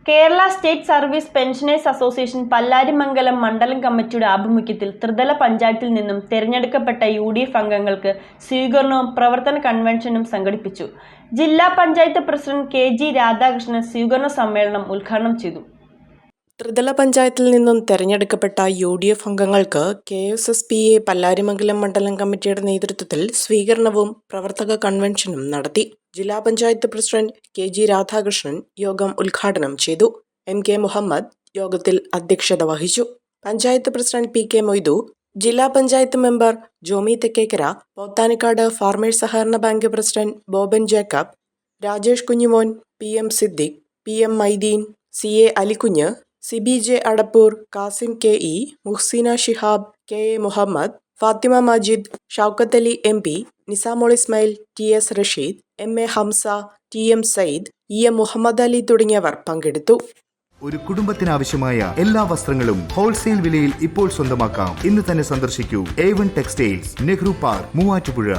Kerala state service pensioners association Pallarimangalam മണ്ഡലം കമ്മിറ്റിയുടെ ആഭിമുഖ്യത്തിൽ ത്രിതല പഞ്ചായത്തിൽ നിന്നും തെരഞ്ഞെടുക്കപ്പെട്ട UDF അംഗങ്ങൾക്ക് സ്വീകരണവും പ്രവർത്തന കൺവെൻഷനും സംഘടിപ്പിച്ചു. ജില്ലാ പഞ്ചായത്ത് പ്രസിഡന്റ് KG രാധാകൃഷ്ണൻ സ്വീകരണ സമ്മേളനം ഉദ്ഘാടനം ചെയ്തു. ത്രിതല പഞ്ചായത്തിൽ നിന്നും തെരഞ്ഞെടുക്കപ്പെട്ട UDF അംഗങ്ങൾക്ക് KSSPA പല്ലാരിമംഗലം മണ്ഡലം കമ്മിറ്റിയുടെ നേതൃത്വത്തിൽ സ്വീകരണവും പ്രവർത്തക കൺവെൻഷനും നടത്തി. ജില്ലാ പഞ്ചായത്ത് പ്രസിഡന്റ് KG രാധാകൃഷ്ണൻ യോഗം ഉദ്ഘാടനം ചെയ്തു. MK മുഹമ്മദ് യോഗത്തിൽ അധ്യക്ഷത വഹിച്ചു. പഞ്ചായത്ത് പ്രസിഡന്റ് PK മൊയ്തു, ജില്ലാ പഞ്ചായത്ത് മെമ്പർ ജോമി തെക്കേക്കര, പോത്താനിക്കാട് ഫാർമേഴ്സ് സഹകരണ bank president Boban Jacob, Rajesh Kunjimon, PM Siddique, PM Maideen, CA Alikunju, CBJ Adappoor, Kasim KE, Muhsina Shihab, KA Muhammad, Fathima Majid, Shoukath Ali MP, Nisamol Ismail, TS Rasheed, MA Hamza, TM Sayyid, EM Muhammad Ali തുടങ്ങിയവർ പങ്കെടുത്തു. ഒരു കുടുംബത്തിനാവശ്യമായ എല്ലാ വസ്ത്രങ്ങളും ഹോൾസെയിൽ വിലയിൽ ഇപ്പോൾ സ്വന്തമാക്കാം. ഇന്ന് തന്നെ സന്ദർശിക്കൂ A1 textiles, Nehru park, Muvattupuzha.